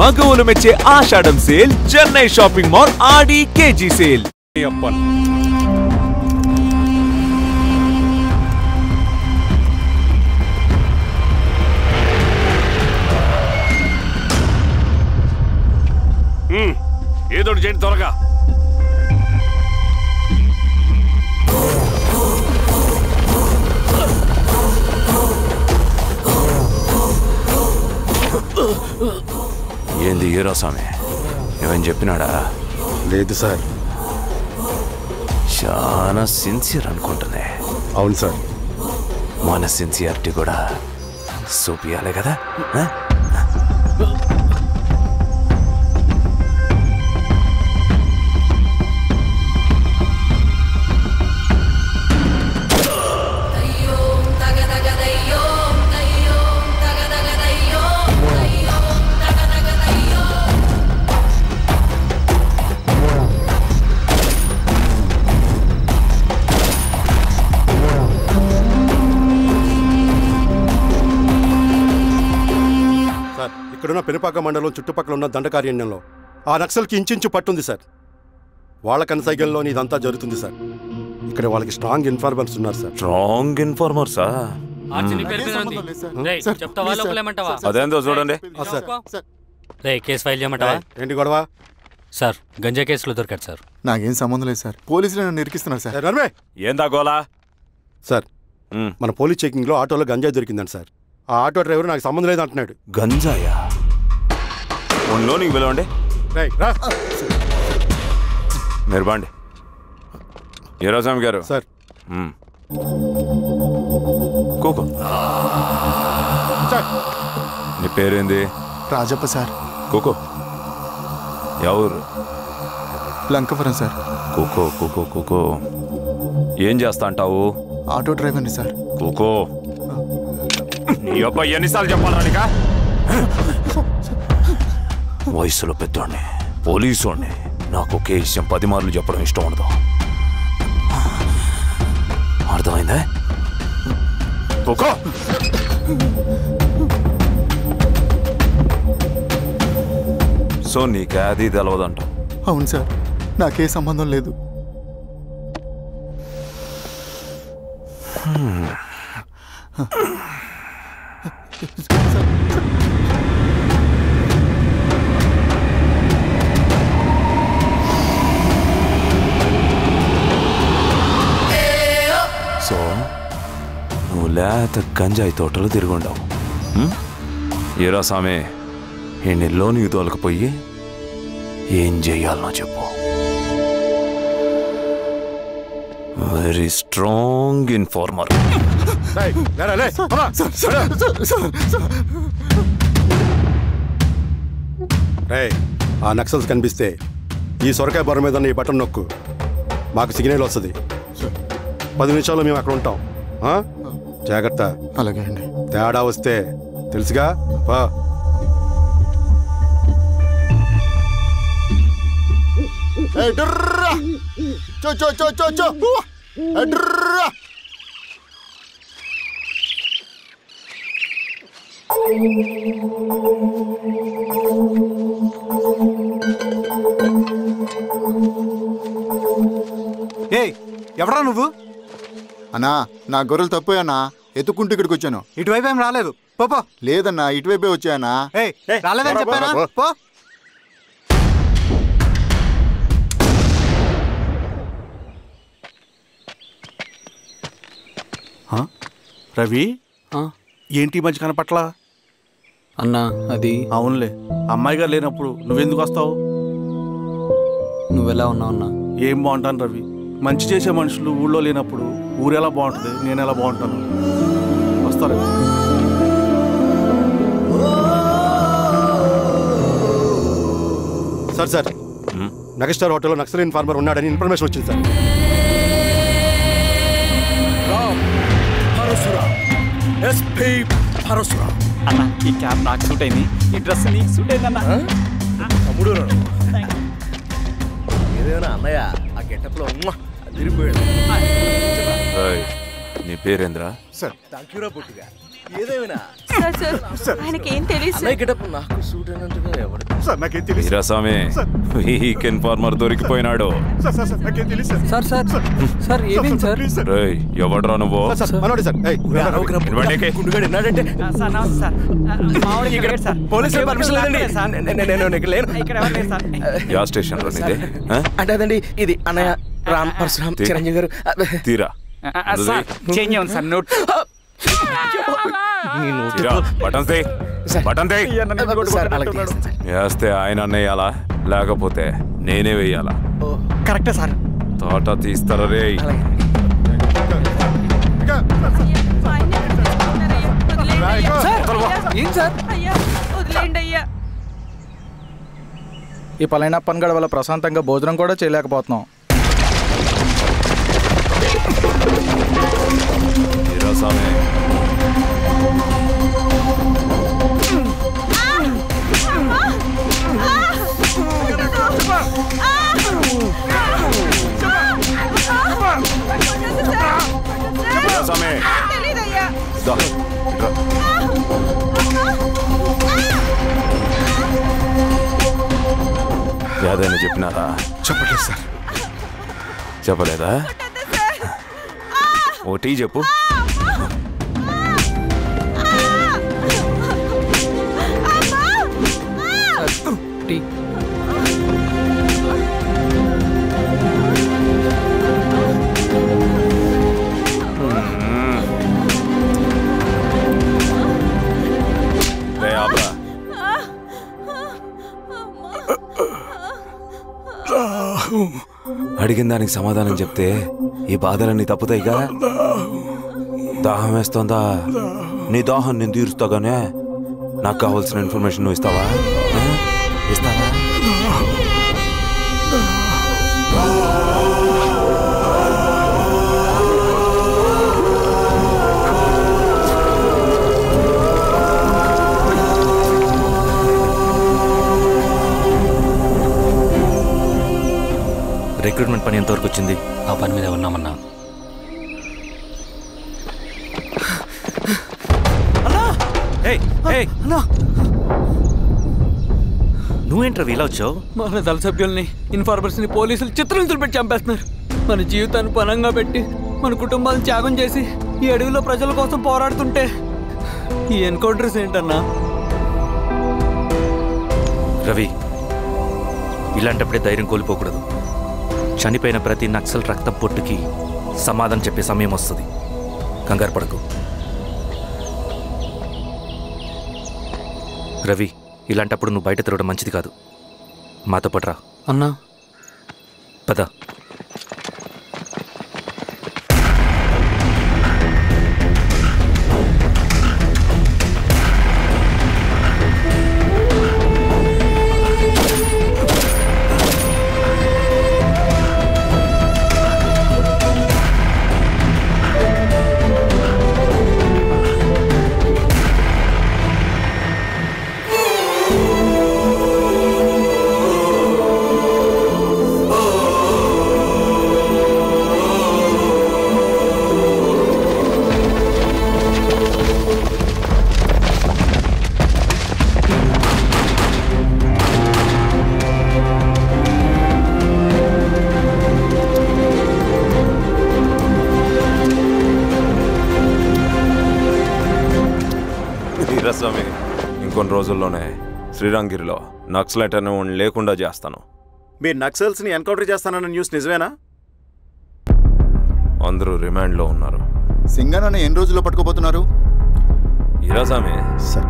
మగవులు మెచ్చే ఆషాఢం sale Chennai shopping mall ఆడి KG sale. ఏదో చేయండి త్వరగా. ఏంది హీరో స్వామి ఏమని చెప్పినాడా? లేదు సార్. చాలా సిన్సియర్ అనుకుంటుంది. అవును సార్. మన సిన్సియారిటీ కూడా చూపియాలి కదా. ఇక్కడున్న పెనుపాక మండలం చుట్టుపక్కల ఉన్న దండకారణ్యంలో ఆ నక్సల్కి ఇంచుంచు పట్టుంది సార్. వాళ్ళ కనసైగల్లోని ఇదంతా జరుగుతుంది సార్. ఇక్కడ వాళ్ళకి స్ట్రాంగ్ ఇన్ఫార్మర్స్ ఉన్నారు సార్. స్ట్రాంగ్ ఇన్ఫార్మర్సా? అదేందో చూడండి. కేసు ఫైల్ చేయమంటావా? ఏంటి గొడవ సార్? గంజా కేసులో దొరికాడు సార్. నాకేం సంబంధం లేదు సార్. పోలీసులు నన్ను ఇరికిస్తున్నారు సార్. ఏందా గోలా? సార్ మన పోలీస్ చెకింగ్ లో ఆటోలో గంజాయి దొరికిందండి సార్. ఆ ఆటో డ్రైవర్ నాకు సంబంధం లేదు అంటున్నాడు. గంజాయా? ఒంట్లో నీకు పిలవండి. మీరు బాండి. హీరోస్వామి గారు సార్. కూకో. నీ పేరేంది? రాజప్ప సార్. కూకో. ఎవరు? లంకపురం సార్. కూకో కూకో కూకో. ఏం చేస్తా అంటావు? ఆటో డ్రైవర్ని సార్. కూకో. నీ అబ్బాయి ఎన్నిసార్లు చెప్పాలా నీకా? వయసులో పెద్దోడిని, పోలీసోడిని, నాకు ఒకే విషయం 10 మార్లు చెప్పడం ఇష్టం ఉండదు. అర్థమైందా? కూకో. సో నీకు అది తెలవదంట? అవును సార్, నాకే సంబంధం లేదు. సో నువ్వు లేత గంజాయి తోటలు తిరుగుండవు. ఏరా సామే, ఈ నెలలో నీకు తోలకపోయి ఏం చెయ్యాలనో చెప్పు. Very strong informer. ఆ నక్సల్స్ కనిపిస్తే ఈ సొరకాయ బొర మీద ఈ బటన్ నొక్కు, మాకు సిగ్నల్ వస్తుంది. 10 నిమిషాల్లో మేము అక్కడ ఉంటాం. జాగ్రత్త. అలాగే అండి. తేడా వస్తే తెలుసుగా. ఎవరా నువ్వు? అన్నా, నా గొర్రెలు తప్పోయన్నా, ఎత్తుకుంటూ ఇక్కడికి వచ్చాను. ఇటువైపు ఏం రాలేదు. పో. లేదన్నా, ఇటువైపే వచ్చాయన్నా. రాలేదని చెప్పానా? పో. రవి, ఏంటి మధ్య కనపట్లా? అన్నా అది అవునులే, అమ్మాయి గారు లేనప్పుడు నువ్వెందుకు వస్తావు? నువ్వెలా ఉన్నావు అన్నా? ఏం బాగుంటాను రవి, మంచి చేసే మనుషులు ఊళ్ళో లేనప్పుడు ఊరు ఎలా బాగుంటుంది, నేను ఎలా బాగుంటాను? వస్తారా? సార్ మెగాస్టార్ హోటల్లో నక్సల్ ఇన్ఫార్మర్ ఉన్నాడని ఇన్ఫర్మేషన్ వచ్చింది సార్. అన్న, ఈ క్యాప్ నాకు సూట్ అయింది, ఈ డ్రెస్ నీకు సూట్ అయింది అన్న. తమ్ముడు ఏదేనా అన్నయ్య, ఆ గెటప్లో తిరిగిపోయాడు. నీ పేరేంద్రా? సార్ ఆయనకేం తెలియదు సార్ నాకేం తెలియదు వీరాస్వామి వీక్ ఇన్ఫార్మర్ దొరికిపోయినాడు. సార్ సార్ సార్ ఏమైంది సార్? రేయ్ ఎవడ్రా నువ్వు? మనోడి సార్ యా స్టేషన్ లో నీదే? అంటే అదండి ఇది అన్నయ్య రామ్ పరశురామ్ చిరంజీవి గారు. తీరా చేంజ్ ఉంది సార్ నోట్. బటన్ వేస్తే ఆయన వేయాలా లేకపోతే నేనే వేయాలా? కరెక్టే సార్. తోట తీస్తారా రే? ఏం సార్? ఈ పళనియప్పన్ గడ వల్ల ప్రశాంతంగా భోజనం కూడా చేయలేకపోతున్నాం. వీరాస్వామి యాదైనా చెప్పినారా? చెప్పలేదు సార్. చెప్పలేదా? ఓ టీ చెప్పు. టీ అడిగిన దానికి సమాధానం చెప్తే ఈ బాధలన్నీ తప్పుతాయిగా. దాహం వేస్తోందా? నీ దాహం నేను తీరుస్తాగానే నాకు కావాల్సిన ఇన్ఫర్మేషన్ నువ్వు ఇస్తావా? ఇస్తావా? రిక్రూట్మెంట్ పని ఎంతవరకు వచ్చింది? ఆ పని మీద ఉన్నామన్నా. నువ్వేంట్రా ఇలా వచ్చావు? మన దళ సభ్యుల్ని ఇన్ఫార్మర్స్ని పోలీసులు చిత్రహింసలు పెట్టి చంపేస్తున్నారు. మన జీవితాన్ని పణంగా పెట్టి మన కుటుంబాలను త్యాగం చేసి ఈ అడవిలో ప్రజల కోసం పోరాడుతుంటే ఈ ఎన్కౌంటర్స్ ఏంటన్నా? రవి, ఇలాంటప్పుడే ధైర్యం కోల్పోకూడదు. చనిపోయిన ప్రతి నక్సల్ రక్తం పొట్టుకి సమాధానం చెప్పే సమయం వస్తుంది. కంగారు పడకు రవి. ఇలాంటప్పుడు నువ్వు బయట తిరగడం మంచిది కాదు. మాతో పట్రా అన్నా. పద. వీరాస్వామి, ఇంకొన్ని రోజుల్లోనే శ్రీరంగిరిలో నక్సలైట్ అని లేకుండా చేస్తాను. మీరు నక్సల్స్ని ఎన్కౌంటర్ చేస్తానన్న న్యూస్ నిజమేనా? అందరూ రిమాండ్లో ఉన్నారు. సింగన్న ఎన్ని రోజుల్లో పట్టుకోబోతున్నారు? వీరాస్వామి సార్,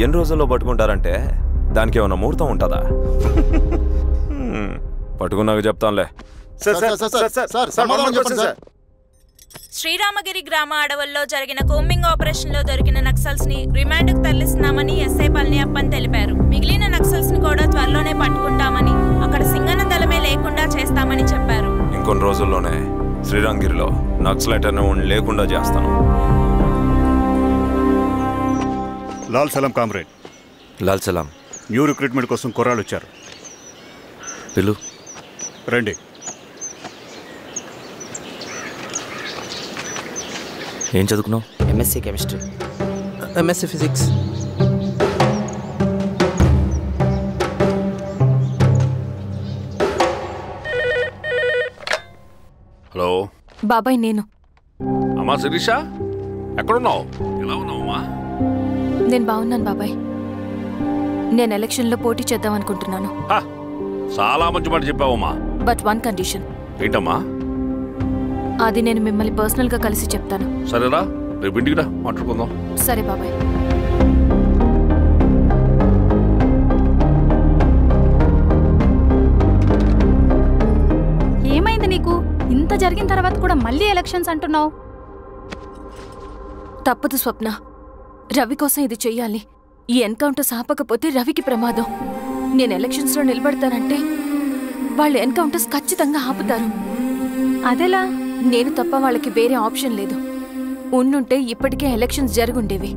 ఎన్ని రోజుల్లో పట్టుకుంటారంటే దానికి ఏమైనా ముహూర్తం ఉంటుందా? పట్టుకున్నాక చెప్తానులే. శ్రీరామగిరి గ్రామ అడవుల్లో జరిగిన కోంబింగ్ ఆపరేషన్ లో దొరికిన నక్సల్స్ ని రిమాండ్ కు తరలిస్తున్నామని ఎస్ఐ పళనియప్పన్ తెలిపారు. మిగిలిన నక్సల్స్ ని కూడా త్వరలోనే పట్టుకుంటామని, అక్కడ సింగన్న దళమే లేకుండా చేస్తామని చెప్పారు. ఇంకొన్ని రోజుల్లోనే శ్రీరంగిరిలో నక్సలైట్ అని లేకుండా చేస్తాను. లాల్ సలాం కామ్రేడ్. లాల్ సలాం. న్యూ రిక్రూట్మెంట్ కోసం కుర్రాళ్ళు వచ్చారు. పిలు. రండి. ఏం చదువుకున్నావు? MSc chemistry. MSc physics. Hello బాబాయ్, నేను. అమ్మా శిరీష, ఎక్కడున్నావు? ఎలా ఉన్నావమ్మా? నేను బాగున్నాను బాబాయ్. నేను ఎలక్షన్లో పోటీ చేద్దాం అనుకుంటున్నాను. చాలా మంచి మాట చెప్పావమ్మా. But one condition. ఏంటమ్మా? అది నేను మిమ్మల్ని పర్సనల్గా కలిసి చెప్తాను. సరేరా, రేపు ఇంటికి రా, మాట్లాడుకుందాం. సరే బాబాయ్. ఏమైంది నీకు? ఇంత జరిగిన తర్వాత కూడా మళ్ళీ ఎలక్షన్స్ అంటున్నావు? తప్పదు స్వప్న, రవి కోసం ఇది చెయ్యాలి. ఈ ఎన్కౌంటర్స్ ఆపకపోతే రవికి ప్రమాదం. నేను ఎలక్షన్స్లో నిలబడతానంటే వాళ్ళు ఎన్కౌంటర్స్ ఖచ్చితంగా ఆపుతారు. అదెలా? నేను తప్ప వాళ్ళకి వేరే ఆప్షన్ లేదు. ఉండుంటే ఇప్పటికే ఎలక్షన్స్ జరుగుండేవి.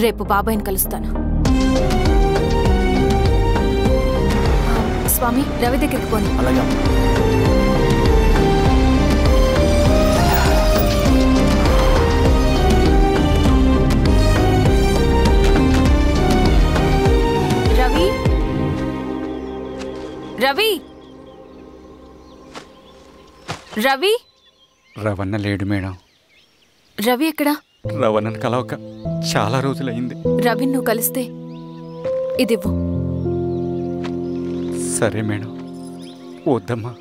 రేపు బాబాయ్ని కలుస్తాను. స్వామి, రవి దగ్గరికి పోనీ. రవి, రవి, రవి. రవణ లేడు మేడం. రవి ఎక్కడా? రవణను కలవక చాలా రోజులైంది. రవి నువ్వు కలిస్తే ఇదివ్వు. సరే మేడం. వద్దమ్మా.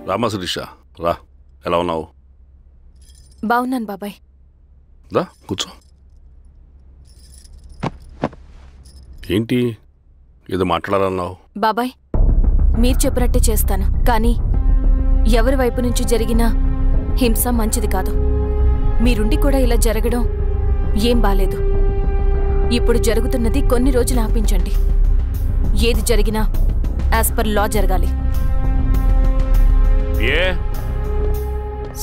రామా శిరీష, రా. ఎలా ఉన్నావు? బాగున్నాను బాబాయ్. దా కూర్చో. ఏంటి ఏదో మాట్లాడాలన్నావు? బాబాయ్, మీరు చెప్పినట్టే చేస్తాను. కానీ ఎవరి వైపు నుంచి జరిగినా హింస మంచిది కాదు. మీరుండి కూడా ఇలా జరగడం ఏం బాలేదు. ఇప్పుడు జరుగుతున్నది కొన్ని రోజులు ఆపించండి. ఏది జరిగినా యాజ్ పర్ లా జరగాలి. ఏ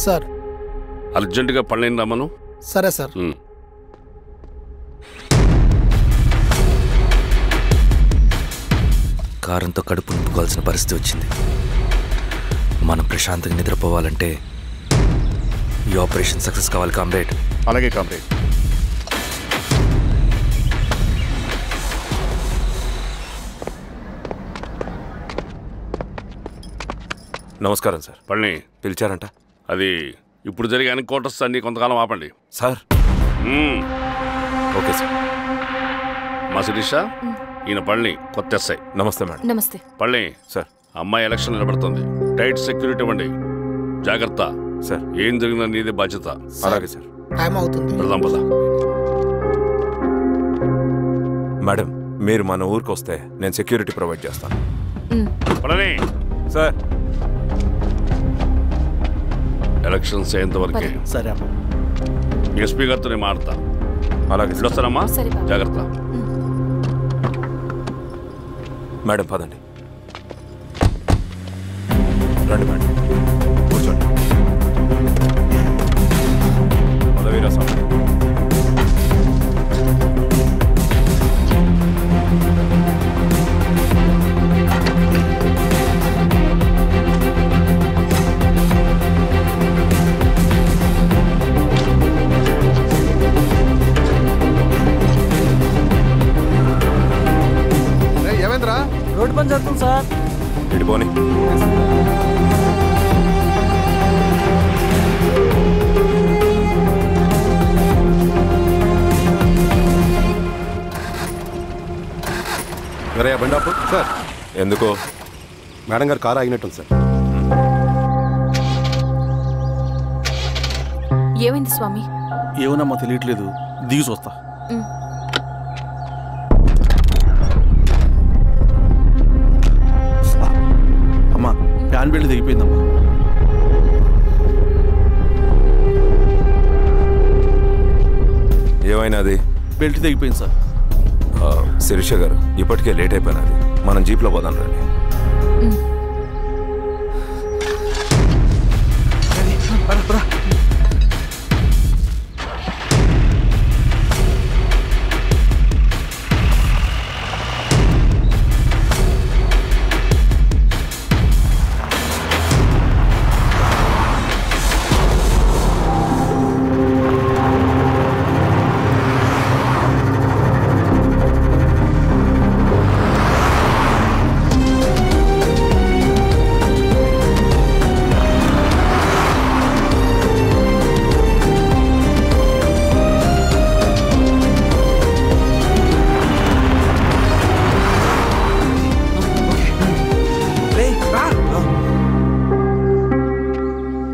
సార్, అర్జెంటుగా పళ్ళని రమ్మను. సరే సార్. కారంతో కడుపు నింపుకోవాల్సిన పరిస్థితి వచ్చింది. మనం ప్రశాంతంగా నిద్రపోవాలంటే ఈ ఆపరేషన్ సక్సెస్ కావాలి కామ్రేడ్. అలాగే కామ్రేడ్. నమస్కారం సార్. పళ్ళని పిలిచారంట? అది ఇప్పుడు జరిగే ఎన్కౌంటర్స్ అన్ని కొంతకాలం ఆపండి సార్. Okay sir. మా శిరీష, ఈయన పళ్ళని కొత్త ఎస్ఐ. నమస్తే మేడం. నమస్తే. పళ్ళని సార్, అమ్మాయి ఎలక్షన్ నిలబడుతుంది. టైట్ సెక్యూరిటీ ఇవ్వండి. జాగ్రత్త సార్. ఏం జరిగినా నీదే బాధ్యత. అలాగే సార్. టైం అవుతుంది. వెళ్దాం పద. మేడం, మీరు మన ఊరికి వస్తే నేను సెక్యూరిటీ ప్రొవైడ్ చేస్తాను. పళ్ళని సార్. ఎలక్షన్స్ అయ్యేంతవరకే. సరే అమ్మా. ఎస్పీ గారితో నేను మారుతా. అలాగే వస్తానమ్మా. జాగ్రత్త. మేడం పదండి. రండి మేడం, కూర్చోండి. పదవీరా స్వామి. రోడ్డు పని జరుగుతుంది సార్. ఇడిపోని. వేరే బండాపు సార్. ఎందుకో? మేడం గారు కారు ఆగినట్టుంది సార్. ఏమైంది స్వామి? ఏమోనమ్మా తెలియట్లేదు. దిగి చూస్తా. అమ్మా, ఫ్యాన్ బెల్ట్ దిగిపోయిందమ్మా. ఏమైనాది? బెల్ట్ దిగిపోయింది సార్. శిరీష గారు, ఇప్పటికే లేట్ అయిపోయినది. మనం జీప్లో పోదాం రండి.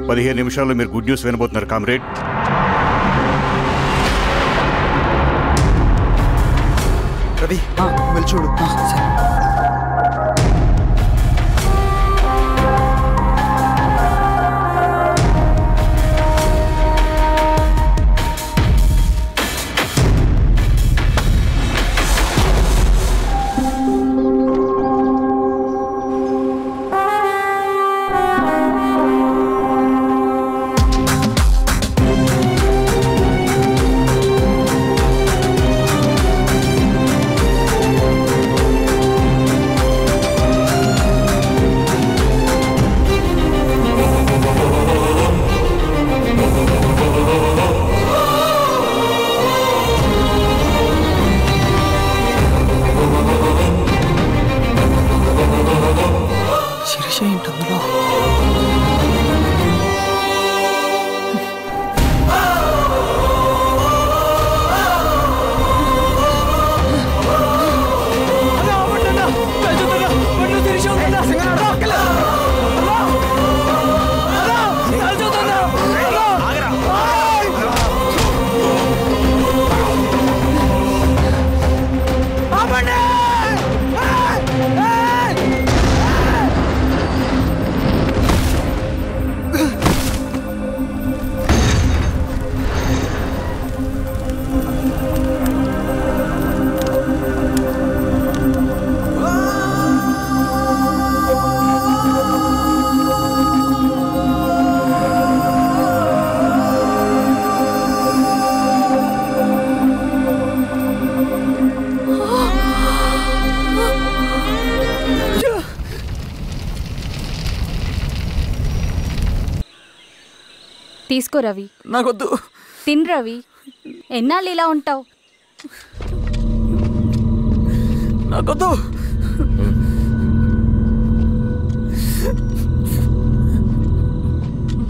15 నిమిషాల్లో మీరు గుడ్ న్యూస్ వినబోతున్నారు కామ్రేడ్. రవి వెళ్ళి చూడు. తీసుకో రవి. నాకొద్దు. తిన్ రవి, ఎన్నాళ్ళు ఇలా ఉంటావు? నాకొద్దు.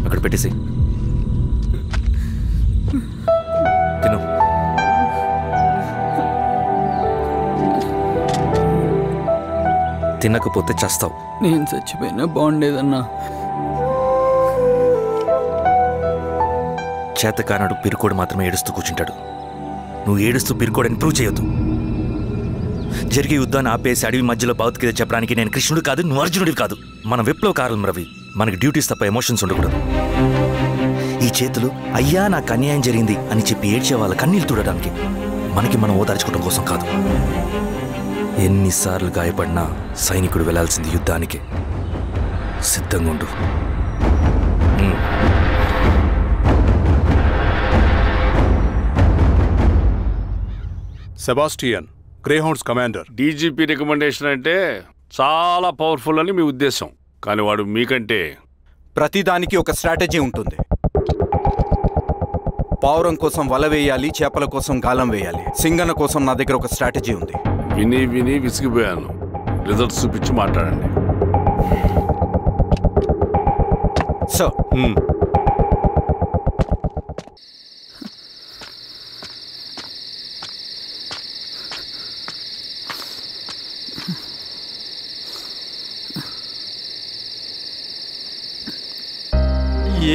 అక్కడ పెట్టేసి తిను. తినకపోతే చస్తావు. నేను చచ్చిపోయినా బాగుండేదన్నా. చేతకానాడు పిరుకోడు మాత్రమే ఏడుస్తూ కూర్చుంటాడు. నువ్వు ఏడుస్తూ పిరుకోడని ప్రూవ్ చేయొద్దు. జరిగే యుద్ధాన్ని ఆపేసి అడవి మధ్యలో భౌతికత చెప్పడానికి నేను కృష్ణుడు కాదు, నువ్వు అర్జునుడివి కాదు. మన విప్లవకారులం రవి. మనకి డ్యూటీస్ తప్ప ఎమోషన్స్ ఉండకూడదు. ఈ చేతులు అయ్యా నాకు అన్యాయం జరిగింది అని చెప్పి ఏడ్చే వాళ్ళ కన్నీళ్ళు తుడడానికి, మనకి మనం ఓదార్చుకోవడం కోసం కాదు. ఎన్నిసార్లు గాయపడినా సైనికుడు వెళ్లాల్సింది యుద్ధానికి. సిద్ధంగా ఉండు. Sebastian, Greyhounds commander. DGP recommendation అంటే చాలా పవర్ఫుల్ అని మీ ఉద్దేశం, కానీ వాడు మీకంటే ప్రతిదానికి ఒక స్ట్రాటజీ ఉంటుంది. పావురం కోసం వల వేయాలి, చేపల కోసం గాలం వేయాలి. సింగన్న కోసం నా దగ్గర ఒక స్ట్రాటజీ ఉంది. విని విని విసిగిపోయాను. రిజల్ట్స్ చూపించి మాట్లాడండి. సార్,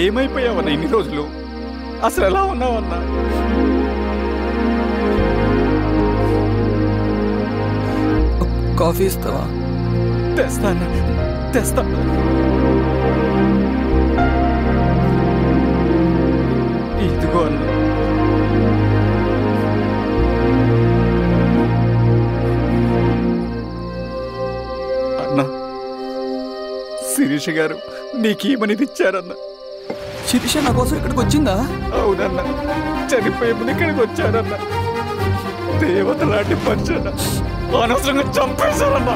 ఏమైపోయావన్నా ఇన్ని రోజులు? అసలు ఎలా ఉన్నావన్నా? కాఫీ ఇస్తావా? తెస్తాను, తెస్తా. ఇదిగో అన్న. అన్నా, శిరీష గారు నీకేమనేది ఇచ్చారన్నా. శిరీష నా కోసం ఇక్కడికి వచ్చిందా? అవునన్నా, చనిపోయే ముందు ఇక్కడికి వచ్చారన్నా. దేవత లాంటి మనిషి అనవసరంగా చంపేశారన్నా.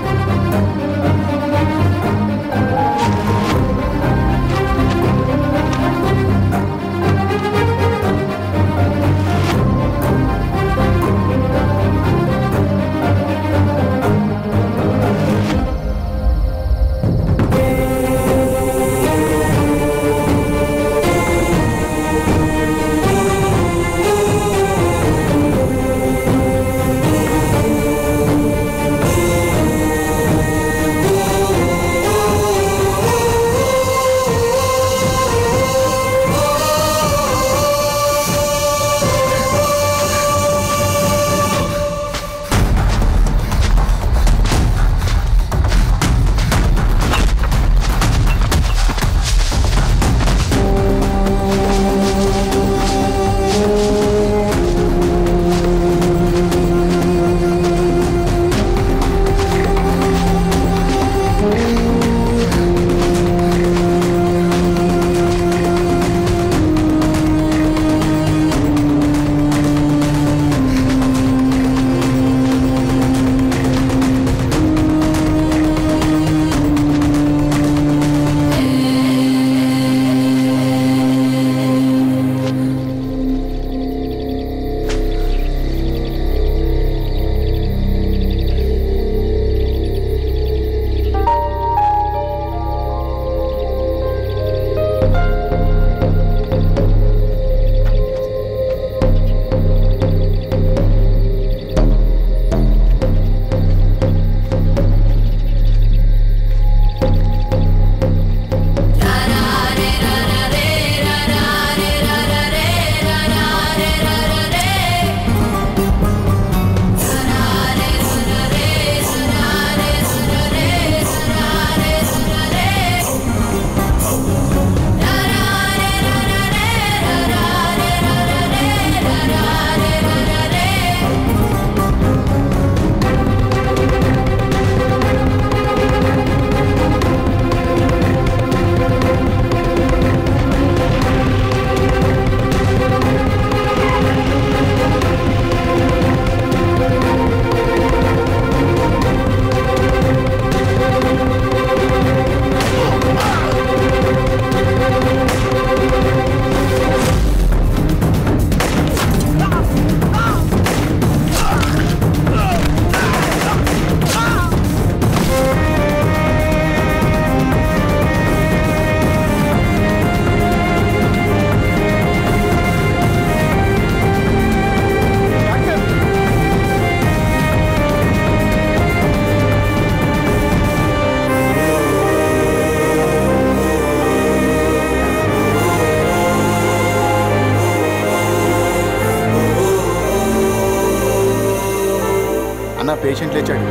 పేషెంట్ లేచాడు.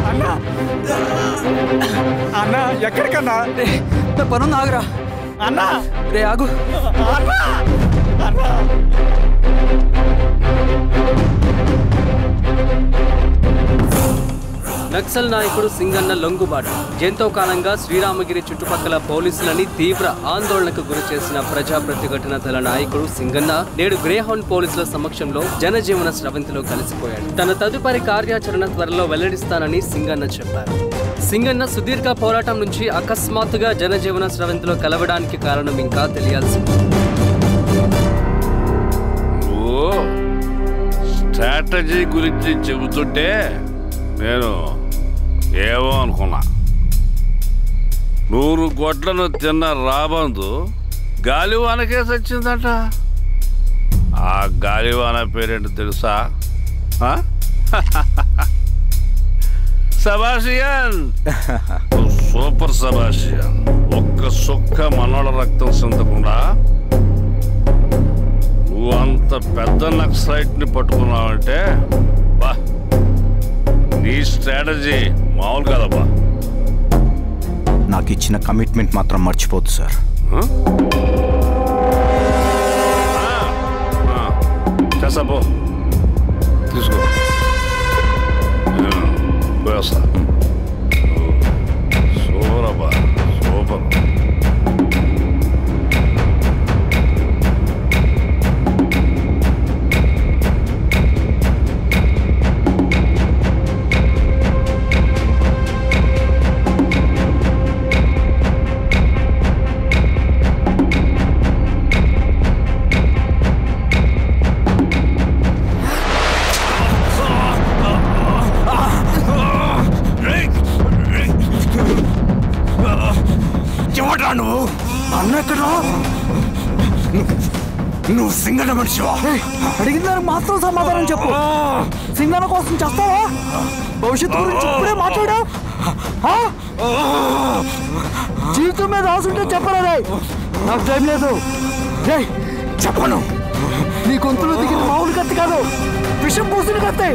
అన్నా అన్నా ఎక్కడికన్నా? నా పనుంది, ఆగురా. అన్నా రే ఆగు. అన్నా అన్నా నక్సల్ నాయకుడు సింగన్న లొంగుబాటు ఎంతో కాలంగా శ్రీరామగిరి చుట్టుపక్కల పోలీసులని తీవ్ర ఆందోళనకు గురి చేసిన ప్రజా ప్రతిఘటన దళ నాయకుడు సింగన్న నేడు గ్రేహౌండ్ పోలీసుల సమక్షంలో జనజీవన స్రవంతిలో కలిసిపోయాడు. తన తదుపరి కార్యాచరణ త్వరలో వెల్లడిస్తానని సింగన్న చెప్పారు. సింగన్న సుదీర్ఘ పోరాటం నుంచి అకస్మాత్తుగా జనజీవన స్రవంతిలో కలవడానికి కారణం ఇంకా తెలియాల్సి ఉంది. స్ట్రాటజీ గురించి చెబుతుంటే నేను ఏమో అనుకున్నా. 100 గొడ్లను తిన్న రాబందు గాలివానకే సచ్చిందట. ఆ గాలివాన పేరేంటి తెలుసా? సబాషియన్, సూపర్ సబాషియన్. ఒక్క సుక్క మనోళ్ళ రక్తం చెందకుండా నువ్వు అంత పెద్ద నక్సలైట్ని పట్టుకున్నావంటే బా, నీ స్ట్రాటజీ మామూలు కాదబ్బా. నాకు ఇచ్చిన కమిట్మెంట్ మాత్రం మర్చిపోద్దు సార్. చేసాపో, తీసుకో, పోయేస్తా. సూపర్ అబ్బా, సూపర్. నువ్వు అన్న ఎక్కడ? నువ్వు సింగన్న మనిషివా? అడిగిన దానికి మాత్రం సమాధానం చెప్పు. సింగన్న కోసం చేస్తావా? భవిష్యత్తు గురించి ఇప్పుడే మాట్లాడా? జీవితం మీద రాసుంటే చెప్పరా? నాకు టైం లేదు. చెప్పను. నీ గొంతులో దిగిన మామూలు కత్తి కాదు, విషం పూసిన కత్తి.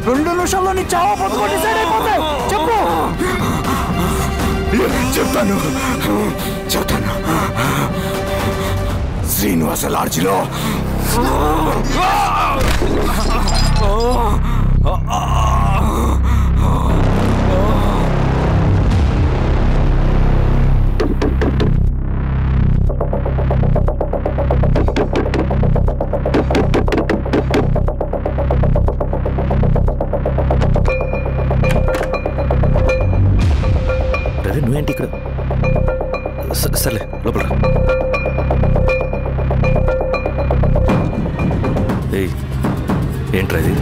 2 నిమిషాల్లో నీ చావా పొందుకొని డిసైడ్ అయిపోతాయి. చెప్పు. చెప్తాను. శ్రీనివాస లాడ్జిలో నువ్వేంటి ఇక్కడ? సర్లే లోపల. ఏంట్రా ఇది?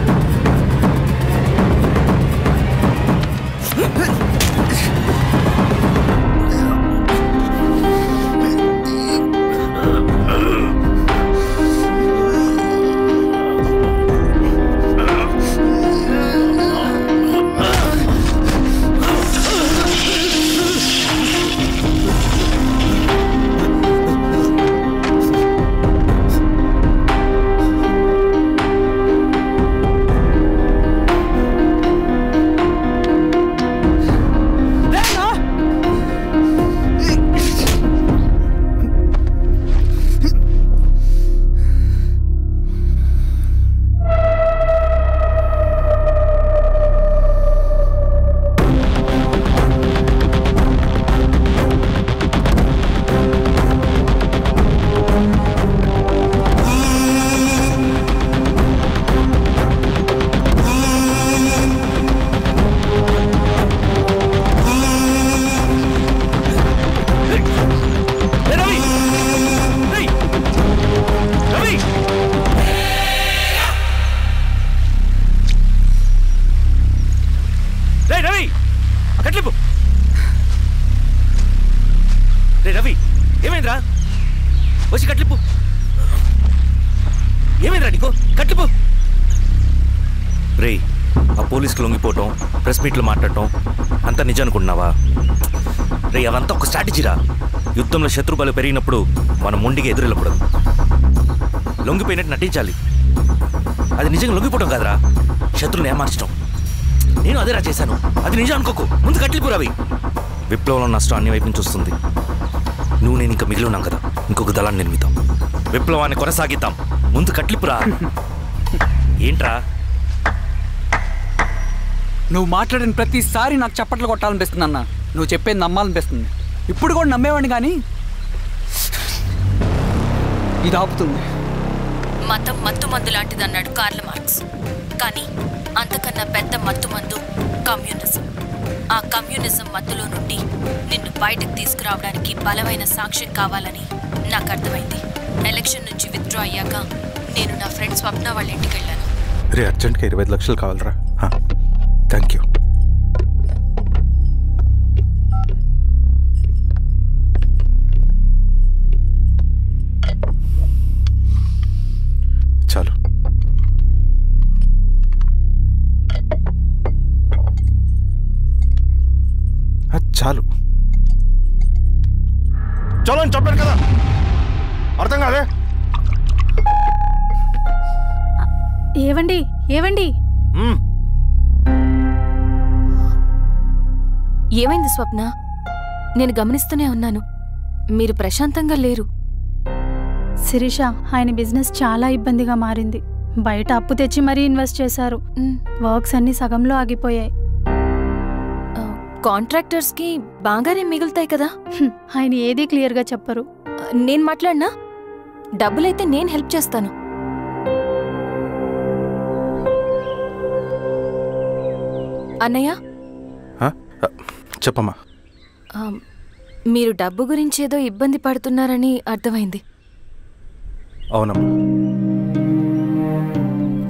రవి, ఏమైందిరా? వచ్చి కట్లిప్పు. ఏమైందిరా నీకు? కట్లిప్పు. రే, ఆ పోలీసుకి లొంగిపోవటం, ప్రెస్ మీట్లు మాట్లాడటం అంతా నిజం అనుకుంటున్నావా? రే, అవంతా ఒక స్ట్రాటజీరా. యుద్ధంలో శత్రుబలు పెరిగినప్పుడు మనం మొండిగా ఎదురెళ్ళకూడదు. లొంగిపోయినట్టు నటించాలి. అది నిజంగా లొంగిపోవటం కాదురా, శత్రువుని ఏమార్చడం. నేను అదేరా చేశాను. అది నిజం అనుకోకు. ముందు కట్లిపు రవి. విప్లవంలో నష్టం అన్ని వైపు నుంచి వస్తుంది. నువ్వు నేను ఇంకా మిగిలి ఉన్నాం కదా, ఇంకొక దళాన్ని నిర్మితాం, విప్లవాన్ని కొనసాగిద్దాం. ముందు కట్లిపురా. ఏంట్రా నువ్వు మాట్లాడిన ప్రతిసారి నాకు చప్పట్లు కొట్టాలనిపిస్తుంది అన్న. నువ్వు చెప్పేది నమ్మాలనిపిస్తుంది. ఇప్పుడు కూడా నమ్మేవాడిని, కానీ ఇది ఆపుతుంది. మతం మత్తు మందు లాంటిదన్నాడు కార్ల్ మార్క్స్. కానీ అంతకన్నా పెద్ద మత్తు మందు కమ్యూనిజం. ఆ కమ్యూనిజం మత్తులో నుండి నిన్ను బయటకు తీసుకురావడానికి బలమైన సాక్ష్యం కావాలని నాకు అర్థమైంది. ఎలక్షన్ నుంచి విత్డ్రా అయ్యాక నేను నా ఫ్రెండ్ స్వప్న వాళ్ళ ఇంటికి వెళ్ళాను. రే, అర్జెంట్గా 25 లక్షలు కావాలరా. Thank you. చాలు. చాలు చలో అని చెప్పాను కదా, అర్థం కాదే? ఏవండి ఏవండి ఏమైంది స్వప్న? నేను గమనిస్తూనే ఉన్నాను, మీరు ప్రశాంతంగా లేరు. శిరీష, ఆయన బిజినెస్ చాలా ఇబ్బందిగా మారింది. బయట అప్పు తెచ్చి మరీ ఇన్వెస్ట్ చేశారు. వర్క్స్ అన్ని సగంలో ఆగిపోయాయి. కాంట్రాక్టర్స్కి బాగానే మిగులుతాయి కదా. ఆయన ఏదీ క్లియర్గా చెప్పరు. నేను మాట్లాడినా డబ్బులైతే నేను హెల్ప్ చేస్తాను. అన్నయ్య, చెప్పమ్మా. మీరు డబ్బు గురించి ఏదో ఇబ్బంది పడుతున్నారని అర్థమైంది. అవునమ్మా,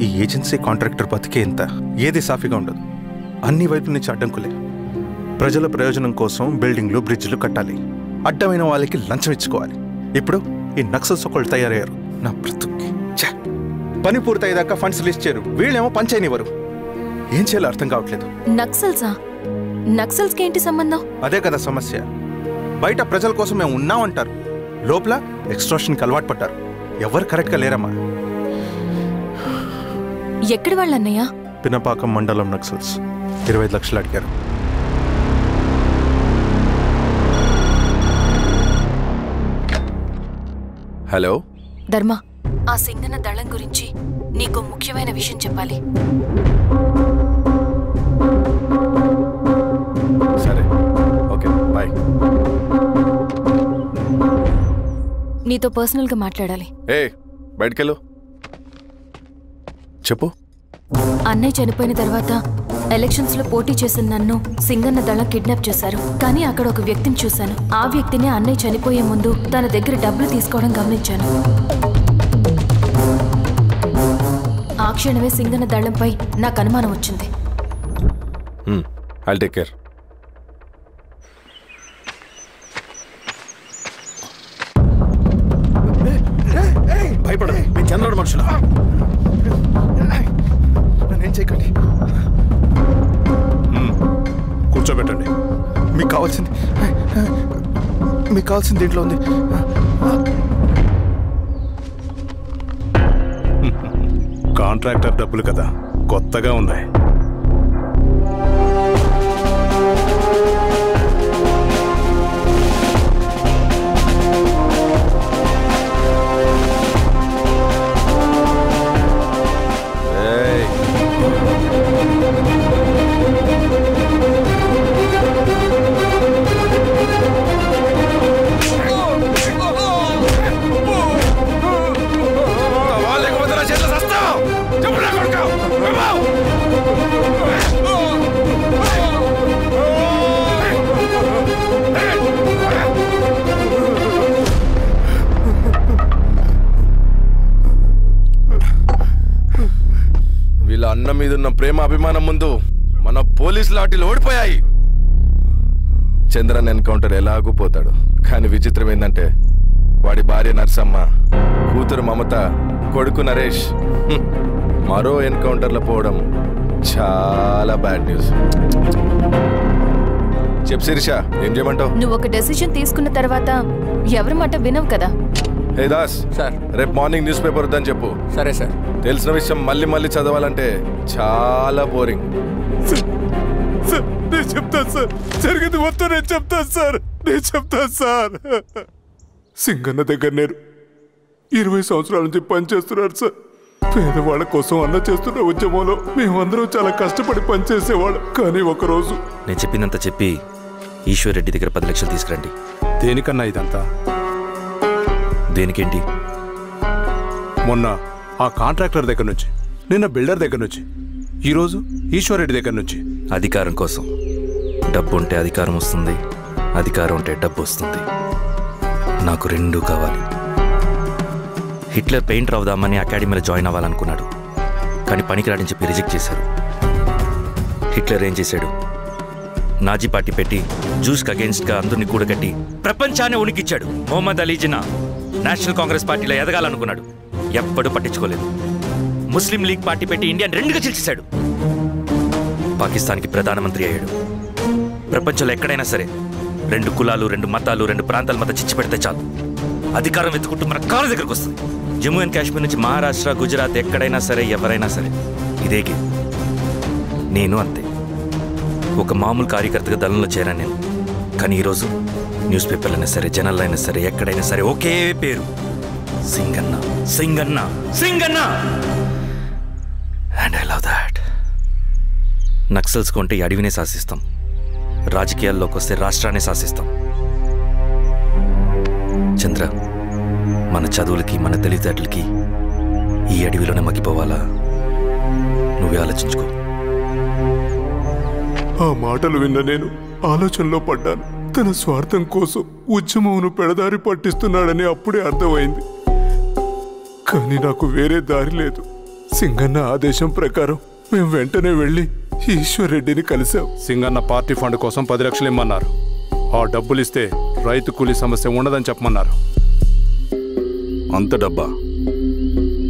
ఈ ఏజెన్సీ కాంట్రాక్టర్ బతికే ఇంత ఏది సాఫీగా ఉండదు. అన్ని వైపుల నుంచి అడ్డంకులే. ప్రజల ప్రయోజనం కోసం బిల్డింగ్లు, బ్రిడ్జ్లు కట్టాలి. అడ్డమైన వాళ్ళకి లంచం ఇచ్చుకోవాలి. ఇప్పుడు ఈ నక్సల్స్ ఒకళ్ళు తయారయ్యారు. నా బ్రతుక్కి పని పూర్తయ్యేదాకా ఫండ్స్ రిలీజ్ చేయరు. వీళ్ళేమో పని చేయనివ్వరు. ఏం చేయాలో అర్థం కావట్లేదు. నక్సల్సా? నక్సల్స్కి ఏంటి సంబంధం? అదే కదా సమస్య. బయట ప్రజల కోసం మేము ఉన్నామంటారు, లోపల ఎక్స్ట్రాషన్కి అలవాటు పడ్డారు. ఎవరు కరెక్ట్గా లేరమ్మా. ఎక్కడి వాళ్ళన్నయ్య? పినపాకం మండలం నక్సల్స్ 25 లక్షలు అడిగారు. హలో ధర్మ, ఆ సింగన దళం గురించి నీకు ముఖ్యమైన విషయం చెప్పాలి. సరే, ఓకే, బాయ్. నీతో పర్సనల్గా మాట్లాడాలి. బయటకెళ్ళు. చెప్పు. అన్నయ్య చనిపోయిన తర్వాత ఎలక్షన్స్ లో పోటీ చేసిన నన్ను సింగన్న దళం కిడ్నాప్ చేశారు. కానీ అక్కడ ఒక వ్యక్తిని చూశాను. ఆ వ్యక్తిని అన్నయ్య చనిపోయే ముందు తన దగ్గర డబ్బులు తీసుకోవడం గమనించాను. ఆ క్షణమే సింగన్న దళంపై నాకు అనుమానం వచ్చింది. I'll take care. భయపడదు, నేను చంద్రుడు మనుషులు. నన్నేం చేయకండి. కూర్చోబెట్టండి. మీకు కావాల్సింది దీంట్లో ఉంది. కాంట్రాక్టర్ డబ్బులు కదా, కొత్తగా ఉన్నాయి. వీళ్ళ అన్న మీదున్న ప్రేమ అభిమానం ముందు మన పోలీస్ లాఠీలు ఓడిపోయాయి. చంద్రన్ ఎన్కౌంటర్ ఎలాగూ పోతాడు. కానీ విచిత్రం ఏంటంటే వాడి భార్య నర్సమ్మ, కూతురు మమత, కొడుకు నరేష్ మరో ఎన్కౌంటర్లో పోవడం చాలా బ్యాడ్ న్యూస్. చెప్పు శిరీష, ఏం చేయమంటావు? నువ్వు ఒక డెసిషన్ తీసుకున్న తర్వాత ఎవరి మాట వినవు కదా. హే దాస్ సార్ రేపు మార్నింగ్ న్యూస్ పేపర్ వద్దని చెప్పు. సరే సార్. తెలిసిన విషయం మళ్ళీ మళ్ళీ చదవాలంటే చాలా బోరింగ్. నేను చెప్తాను సార్, జరిగింది మొత్తం నేను చెప్తాను సార్, నేను చెప్తాను సార్. సింగన్న దగ్గర నేను 20 సంవత్సరాల నుంచి పనిచేస్తున్నాను సార్. పేదవాళ్ళ కోసం అన్న చేస్తున్న ఉద్యమంలో మేమందరం చాలా కష్టపడి పనిచేసేవాళ్ళం. కానీ ఒకరోజు నేను చెప్పినంత చెప్పి ఈశ్వర్ రెడ్డి దగ్గర 10 లక్షలు తీసుకురండి. దేనికన్నా ఇదంతా? దేనికేంటి? మొన్న ఆ కాంట్రాక్టర్ దగ్గర నుంచి, నిన్న బిల్డర్ దగ్గర నుంచి, ఈరోజు ఈశ్వర్ రెడ్డి దగ్గర నుంచి. అధికారం కోసం. డబ్బు ఉంటే అధికారం వస్తుంది, అధికారం ఉంటే డబ్బు వస్తుంది. నాకు రెండూ కావాలి. హిట్లర్ పెయింటర్ అవుదామని అకాడమీలో జాయిన్ అవ్వాలనుకున్నాడు, కానీ పనికిరాడని చెప్పి రిజెక్ట్ చేశారు. హిట్లర్ ఏం చేశాడు? నాజీ పార్టీ పెట్టి జూస్కి అగేన్స్ట్గా అందరినీ కూడగట్టి ప్రపంచాన్ని ఉనికిచ్చాడు. మొహమ్మద్ అలీ జిన్నా నేషనల్ కాంగ్రెస్ పార్టీలో ఎదగాలనుకున్నాడు, ఎప్పుడూ పట్టించుకోలేదు. ముస్లిం లీగ్ పార్టీ పెట్టి ఇండియాని రెండుగా చీల్చేశాడు. పాకిస్తాన్కి ప్రధానమంత్రి అయ్యాడు. ప్రపంచంలో ఎక్కడైనా సరే 2 కులాలు, 2 మతాలు, 2 ప్రాంతాల మధ్య చిచ్చు పెడితే చాలు, అధికారం వెతుకుంటూ మన కాళ్ళ దగ్గరకు వస్తుంది. జమ్మూ అండ్ కాశ్మీర్ నుంచి మహారాష్ట్ర, గుజరాత్ ఎక్కడైనా సరే, ఎవరైనా సరే ఇదే గేమ్. నేను అంతే. ఒక మామూలు కార్యకర్తగా దళంలో చేరాను నేను. కానీ ఈరోజు న్యూస్ పేపర్లు అయినా సరే, జనాల్లో అయినా సరే, ఎక్కడైనా సరే ఒకే పేరు, Singanna, Singanna, Singanna. And I love that. Naxals కొంటే ఈ అడవినే శాసిస్తాం, రాజకీయాల్లోకి వస్తే రాష్ట్రాన్ని శాసిస్తాం. చంద్ర, మన చదువులకి, మన తెలివితేటలకి ఈ అడవిలోనే మగ్గిపోవాలా? నువ్వే ఆలోచించుకో. ఆ మాటలు విన్న నేను ఆలోచనలో పడ్డాను. తన స్వార్థం కోసం ఉద్యమమును పెడదారి పట్టిస్తున్నాడని అప్పుడే అర్థమైంది. కానీ నాకు వేరే దారి లేదు. సింగన్న ఆదేశం ప్రకారం మేము వెంటనే వెళ్ళి ఈశ్వర్ రెడ్డిని కలిశాం. సింగన్న పార్టీ ఫండ్ కోసం 10 లక్షలు ఇమ్మన్నారు. ఆ డబ్బులు ఇస్తే రైతు కూలీ సమస్య ఉండదని చెప్పమన్నారు. అంత డబ్బా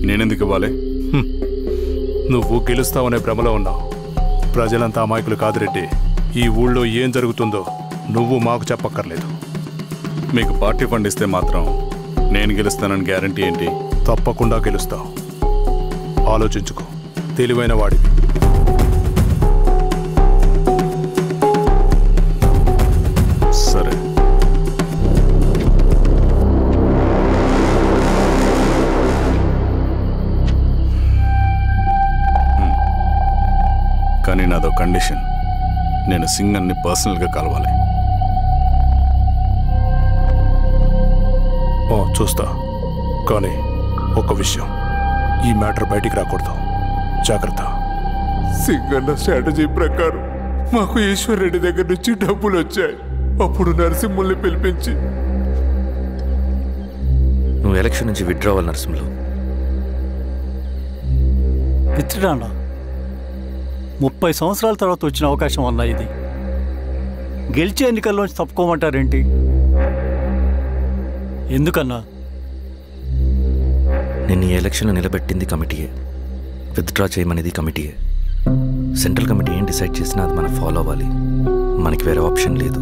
నేనెందుకు ఇవ్వాలి? నువ్వు గెలుస్తావనే భ్రమలో ఉన్నావు. ప్రజలంతా అమాయకులు కాదు రెడ్డి. ఈ ఊళ్ళో ఏం జరుగుతుందో నువ్వు మాకు చెప్పక్కర్లేదు. మీకు పార్టీ ఫండ్ ఇస్తే మాత్రం నేను గెలుస్తానని గ్యారంటీ ఏంటి? తప్పకుండా గెలుస్తావు. ఆలోచించుకో, తెలివైన వాడివి. సరే. కానీ నాదో కండిషన్. నేను సింగన్ని పర్సనల్గా కలవాలి. చూస్తా. కానీ ఒక విషయం, ఈ మ్యాటర్ బయటికి రాకూడదు. జాగ్రత్త. సింగన్న స్ట్రాటజీ ప్రకారం మాకు ఈశ్వర్ రెడ్డి దగ్గర నుంచి డబ్బులు వచ్చాయి. అప్పుడు నరసింహుల్ని పిలిపించి, నువ్వు ఎలక్షన్ నుంచి విత్డ్రా అవ్వాలి నరసింహులు. విత్డ్రానా? 30 సంవత్సరాల తర్వాత వచ్చిన అవకాశం అన్నా ఇది. గెలిచే ఎన్నికల్లోంచి తప్పుకోమంటారేంటి? ఎందుకన్నా? నిన్ను ఈ ఎలక్షన్లో నిలబెట్టింది కమిటీయే, విత్డ్రా చేయమనేది కమిటీయే. సెంట్రల్ కమిటీ ఏం డిసైడ్ చేసినా అది మనం ఫాలో అవ్వాలి. మనకి వేరే ఆప్షన్ లేదు.